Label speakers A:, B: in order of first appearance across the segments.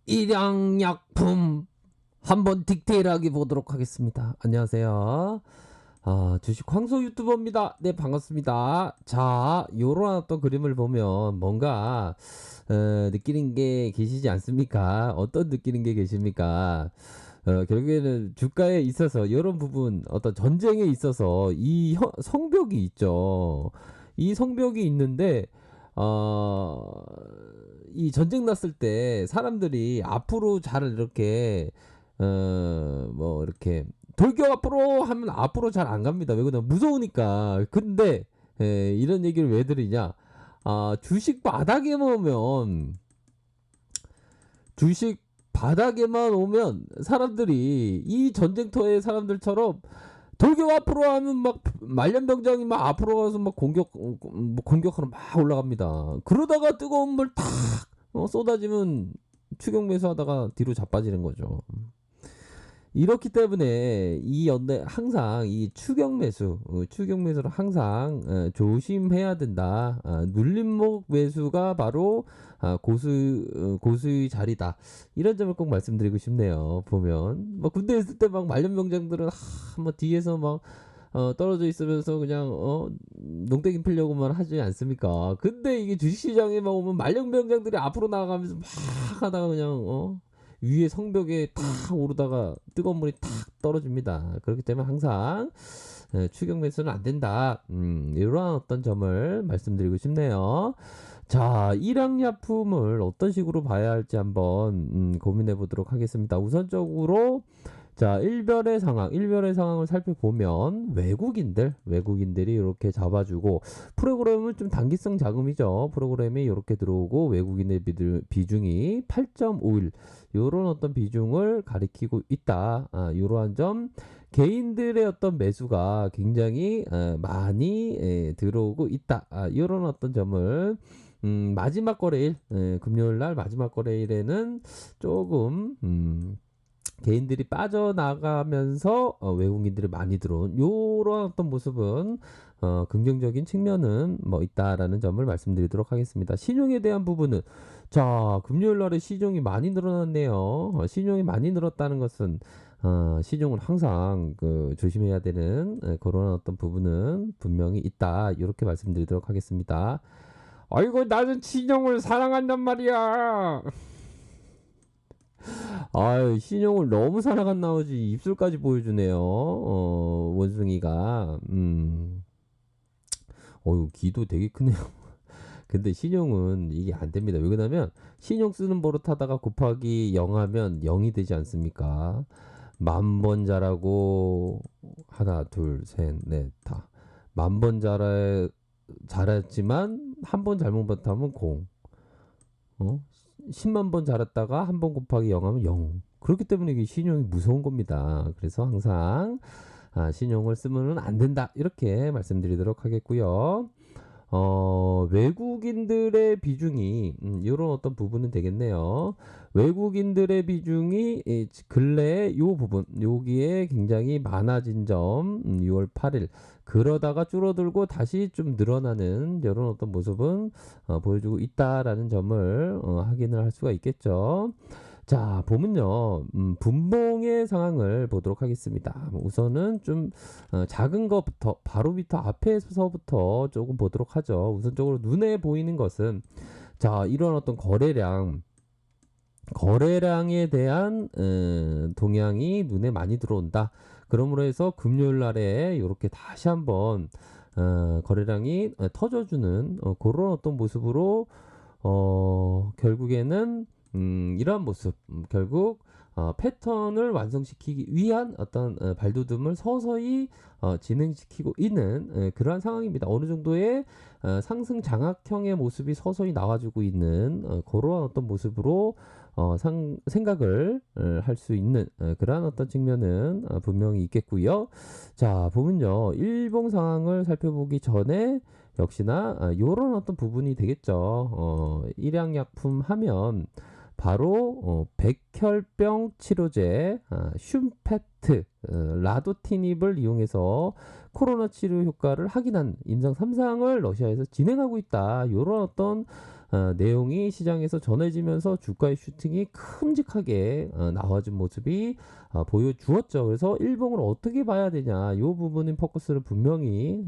A: 일양약품 한번 디테일하게 보도록 하겠습니다. 안녕하세요. 주식 황소 유튜버입니다. 네, 반갑습니다. 자, 요런 어떤 그림을 보면 뭔가 느끼는 게 계시지 않습니까? 어떤 느끼는 게 계십니까? 결국에는 주가에 있어서 이런 부분, 어떤 전쟁에 있어서 이 성벽이 있죠. 이 성벽이 있는데 어, 이 전쟁 났을 때 사람들이 앞으로 잘 이렇게 뭐 이렇게 돌격 앞으로 하면 앞으로 잘 안 갑니다. 왜 그러냐, 무서우니까. 근데 이런 얘기를 왜 드리냐? 주식 바닥에만 오면 주식 바닥에만 오면 사람들이 이 전쟁터의 사람들처럼 돌격 앞으로 하면 막 말년병장이 막 앞으로 가서 막 공격하러 막 올라갑니다. 그러다가 뜨거운 물 탁 쏟아지면 추격 매수하다가 뒤로 자빠지는 거죠. 이렇기 때문에 이 연대 항상 이 추격 매수를 항상 조심해야 된다. 눌림목 매수가 바로 고수의 자리다. 이런 점을 꼭 말씀드리고 싶네요. 보면 뭐 군대에 있을 때 막 말년병장들은 뭐 뒤에서 막 떨어져 있으면서 그냥 농땡이 피려고만 하지 않습니까? 근데 이게 주식시장에만 오면 말년병장들이 앞으로 나가면서 막 하다가 그냥 위에 성벽에 탁 오르다가 뜨거운 물이 탁 떨어집니다. 그렇기 때문에 항상 추격 매수는 안 된다. 이러한 어떤 점을 말씀드리고 싶네요. 자, 일양약품을 어떤 식으로 봐야 할지 한번 고민해 보도록 하겠습니다. 우선적으로 자, 일별의 상황을 살펴보면 외국인들이 이렇게 잡아주고, 프로그램은 좀 단기성 자금이죠. 프로그램이 이렇게 들어오고 외국인의 비중이 8.51 요런 어떤 비중을 가리키고 있다. 요러한 점, 개인들의 어떤 매수가 굉장히 많이 들어오고 있다. 요런 어떤 점을 마지막 거래일, 금요일 날 마지막 거래일에는 조금 개인들이 빠져나가면서 외국인들이 많이 들어온 요런 어떤 모습은 긍정적인 측면은 뭐 있다라는 점을 말씀드리도록 하겠습니다. 신용에 대한 부분은 자, 금요일 날에 시종이 많이 늘어났네요. 신용이 많이 늘었다는 것은 시종은 항상 조심해야 되는 그런 어떤 부분은 분명히 있다. 이렇게 말씀드리도록 하겠습니다. 아이고, 나는 신용을 사랑한단 말이야. 아유, 신용을 너무 사랑한 나머지 입술까지 보여주네요. 원숭이가. 어유, 귀도 되게 크네요. 근데 신용은 이게 안 됩니다. 왜 그러냐면, 신용 쓰는 버릇 하다가 곱하기 0 하면 0이 되지 않습니까? 만 번 잘하고, 하나, 둘, 셋, 넷, 다. 만 번 잘했지만, 한 번 잘못 못하면 0. 어? 10만 번 잘했다가 한 번 곱하기 0 하면 0. 그렇기 때문에 이게 신용이 무서운 겁니다. 그래서 항상 신용을 쓰면 안 된다. 이렇게 말씀드리도록 하겠고요. 외국인들의 비중이 이런 어떤 부분은 되겠네요. 외국인들의 비중이 근래에 이 부분 여기에 굉장히 많아진 점 6월 8일 그러다가 줄어들고 다시 좀 늘어나는 이런 어떤 모습은 보여주고 있다라는 점을 확인을 할 수가 있겠죠. 자, 보면요. 분봉의 상황을 보도록 하겠습니다. 우선은 좀 작은 것부터 바로 밑에 앞에서부터 조금 보도록 하죠. 우선적으로 눈에 보이는 것은 자, 이런 어떤 거래량에 대한 동향이 눈에 많이 들어온다. 그러므로 해서 금요일 날에 이렇게 다시 한번 거래량이 터져주는 그런 어떤 모습으로 결국에는 이러한 모습, 결국 패턴을 완성시키기 위한 어떤 발돋움을 서서히 진행시키고 있는 그러한 상황입니다. 어느 정도의 상승 장악형의 모습이 서서히 나와주고 있는 그러한 어떤 모습으로 생각을 할 수 있는 그러한 어떤 측면은 분명히 있겠고요. 자, 보면요. 일봉 상황을 살펴보기 전에 역시나 요런 어떤 부분이 되겠죠. 일양약품 하면 바로 백혈병 치료제 슌페트 라도티닙을 이용해서 코로나 치료 효과를 확인한 임상 3상을 러시아에서 진행하고 있다. 이런 어떤 내용이 시장에서 전해지면서 주가의 슈팅이 큼직하게 나와준 모습이 보여주었죠. 그래서 일봉을 어떻게 봐야 되냐, 이 부분인 포커스를 분명히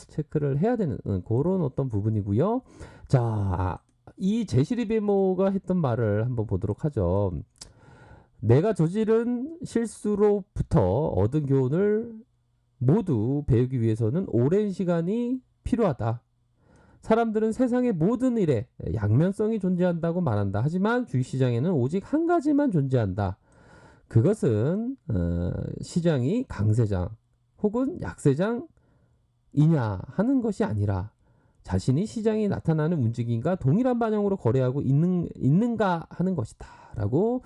A: 체크를 해야 되는 그런 어떤 부분이고요. 자, 이 제시리베모가 했던 말을 한번 보도록 하죠. 내가 저지른 실수로부터 얻은 교훈을 모두 배우기 위해서는 오랜 시간이 필요하다. 사람들은 세상의 모든 일에 양면성이 존재한다고 말한다. 하지만 주식시장에는 오직 한 가지만 존재한다. 그것은 시장이 강세장 혹은 약세장이냐 하는 것이 아니라 자신이 시장에 나타나는 움직임과 동일한 방향으로 거래하고 있는가 하는 것이다 라고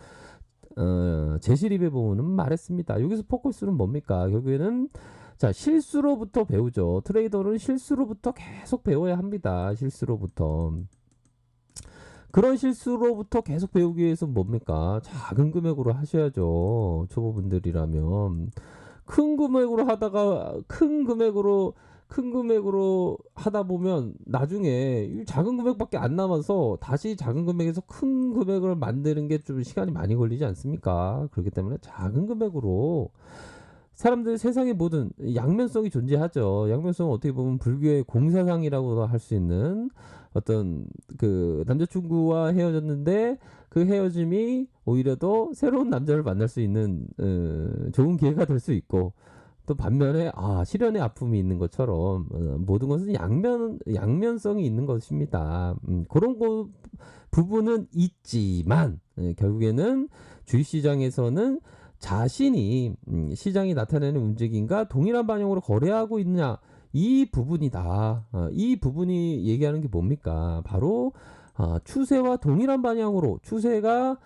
A: 제시리베모는 말했습니다. 여기서 포커스는 뭡니까? 결국에는 자, 실수로부터 배우죠. 트레이더는 실수로부터 계속 배워야 합니다. 실수로부터. 그런 실수로부터 계속 배우기 위해서 뭡니까? 작은 금액으로 하셔야죠. 초보분들이라면. 큰 금액으로 하다가 큰 금액으로 하다 보면 나중에 작은 금액밖에 안 남아서 다시 작은 금액에서 큰 금액을 만드는 게 좀 시간이 많이 걸리지 않습니까? 그렇기 때문에 작은 금액으로 사람들 세상의 모든 양면성이 존재하죠. 양면성은 어떻게 보면 불교의 공사상이라고도 할 수 있는 어떤 그 남자친구와 헤어졌는데 그 헤어짐이 오히려 더 새로운 남자를 만날 수 있는 좋은 기회가 될 수 있고, 또 반면에 실연의 아픔이 있는 것처럼 모든 것은 양면성이 있는 것입니다. 그런 부분은 있지만 결국에는 주식시장에서는 자신이 시장이 나타내는 움직임과 동일한 방향으로 거래하고 있느냐, 이 부분이다. 이 부분이 얘기하는 게 뭡니까? 바로 추세와 동일한 방향으로, 추세가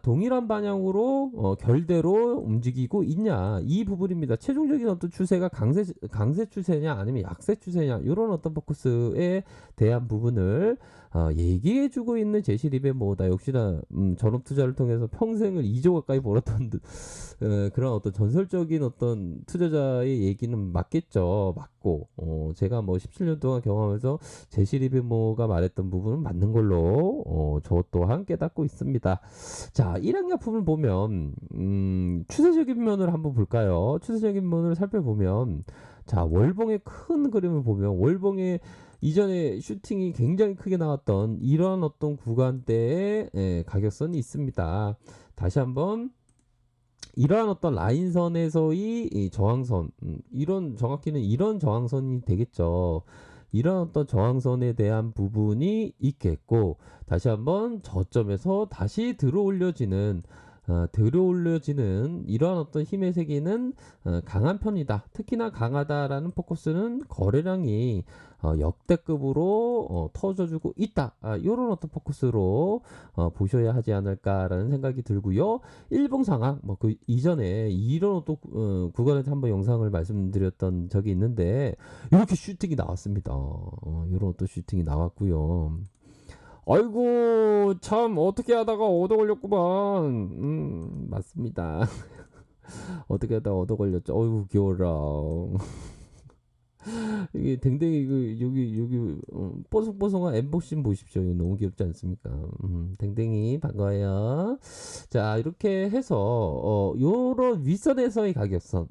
A: 동일한 방향으로 결대로 움직이고 있냐, 이 부분입니다. 최종적인 어떤 추세가 강세 추세냐 아니면 약세 추세냐, 이런 어떤 포커스에 대한 부분을 얘기해주고 있는 제시리베모다. 역시나 전업 투자를 통해서 평생을 2조 가까이 벌었던 그런 어떤 전설적인 어떤 투자자의 얘기는 맞겠죠. 맞고 제가 뭐 17년 동안 경험하면서 제시리베모가 말했던 부분은 맞는 걸로 저 또한 깨닫고 있습니다. 자, 일행약품을 보면 추세적인 면을 한번 볼까요? 추세적인 면을 살펴보면, 자, 월봉의 큰 그림을 보면 월봉의 이전에 슈팅이 굉장히 크게 나왔던 이런 어떤 구간대의 가격선이 있습니다. 다시 한번 이러한 어떤 라인선에서의 이 저항선, 정확히는 이런 저항선이 되겠죠. 이런 어떤 저항선에 대한 부분이 있겠고, 다시 한번 저점에서 다시 들어올려지는 이러한 어떤 힘의 세계는 강한 편이다. 특히나 강하다라는 포커스는 거래량이 역대급으로 터져주고 있다. 이런 어떤 포커스로 보셔야 하지 않을까라는 생각이 들고요. 일봉 상황, 뭐 그 이전에 이런 어떤 구간에서 한번 영상을 말씀드렸던 적이 있는데 이렇게 슈팅이 나왔습니다. 이런 어떤 슈팅이 나왔고요. 아이고 참 어떻게 하다가 얻어 걸렸구만. 맞습니다. 어떻게 하다가 얻어 걸렸죠. 어이구 귀여워라. 이게 댕댕이 여기 뽀송뽀송한 엠보심 보십시오. 이거 너무 귀엽지 않습니까? 댕댕이 반가워요. 자, 이렇게 해서 요런 윗선에서의 가격선,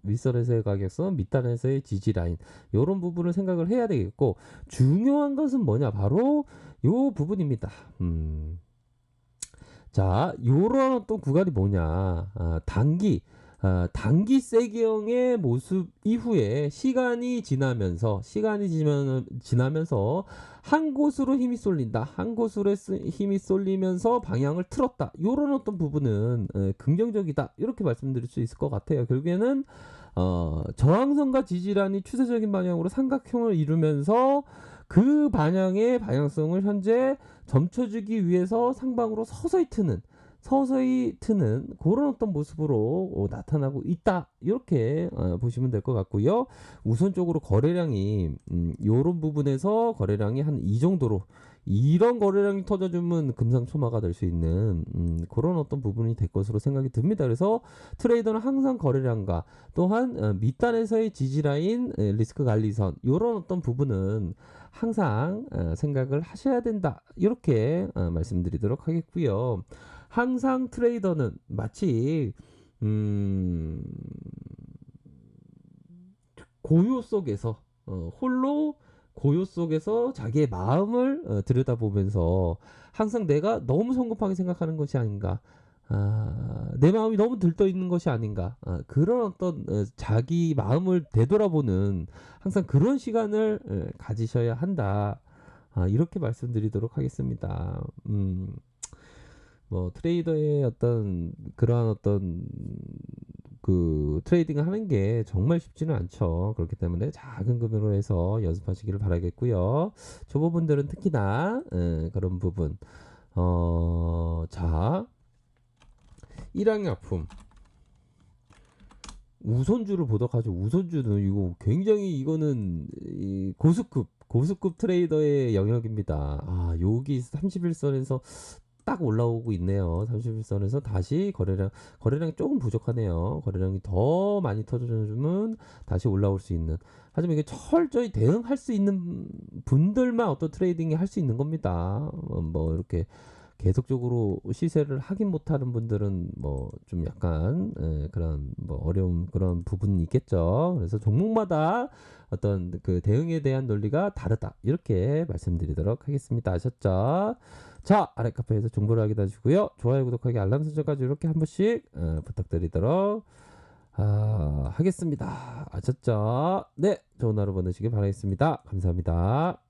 A: 밑단에서의 지지 라인, 요런 부분을 생각을 해야 되겠고, 중요한 것은 뭐냐, 바로 요 부분입니다. 자, 요런 또 구간이 뭐냐, 단기 세기형의 모습 이후에 시간이 지나면서 한 곳으로 힘이 쏠린다. 한 곳으로 힘이 쏠리면서 방향을 틀었다. 이런 어떤 부분은 긍정적이다. 이렇게 말씀드릴 수 있을 것 같아요. 결국에는 저항선과 지지란이 추세적인 방향으로 삼각형을 이루면서 그 방향의 방향성을 현재 점쳐주기 위해서 상방으로 서서히 트는, 서서히 트는 그런 어떤 모습으로 나타나고 있다. 이렇게 보시면 될 것 같고요. 우선적으로 거래량이 요런 부분에서 거래량이 한 이 정도로 이런 거래량이 터져주면 금상첨화가 될 수 있는 그런 어떤 부분이 될 것으로 생각이 듭니다. 그래서 트레이더는 항상 거래량과 또한 밑단에서의 지지라인 리스크 관리선 이런 어떤 부분은 항상 생각을 하셔야 된다. 이렇게 말씀드리도록 하겠고요. 항상 트레이더는 마치 음, 고요 속에서 홀로 고요 속에서 자기의 마음을 들여다보면서 항상 내가 너무 성급하게 생각하는 것이 아닌가. 내 마음이 너무 들떠 있는 것이 아닌가. 그런 어떤 자기 마음을 되돌아보는 항상 그런 시간을 가지셔야 한다. 이렇게 말씀드리도록 하겠습니다. 뭐 트레이더의 어떤 그러한 어떤 그 트레이딩을 하는 게 정말 쉽지는 않죠. 그렇기 때문에 작은 금액으로 해서 연습하시기를 바라겠고요. 초보분들은 특히나 그런 부분. 자, 일양약품 우선주를 보도록 하죠. 우선주는 이거 굉장히 이거는 이 고수급 트레이더의 영역입니다. 여기 31선에서 딱 올라오고 있네요. 31선에서 다시 거래량이 조금 부족하네요. 거래량이 더 많이 터져주면 다시 올라올 수 있는. 하지만 이게 철저히 대응할 수 있는 분들만 어떤 트레이딩이 할 수 있는 겁니다. 뭐 이렇게 계속적으로 시세를 확인 못하는 분들은 뭐 좀 약간 그런 뭐 어려운 그런 부분이 있겠죠. 그래서 종목마다 어떤 그 대응에 대한 논리가 다르다. 이렇게 말씀드리도록 하겠습니다. 아셨죠? 자, 아래 카페에서 정보를 확인하시고요. 좋아요, 구독하기, 알람 설정까지 이렇게 한 번씩 부탁드리도록 하겠습니다. 아셨죠? 네, 좋은 하루 보내시길 바라겠습니다. 감사합니다.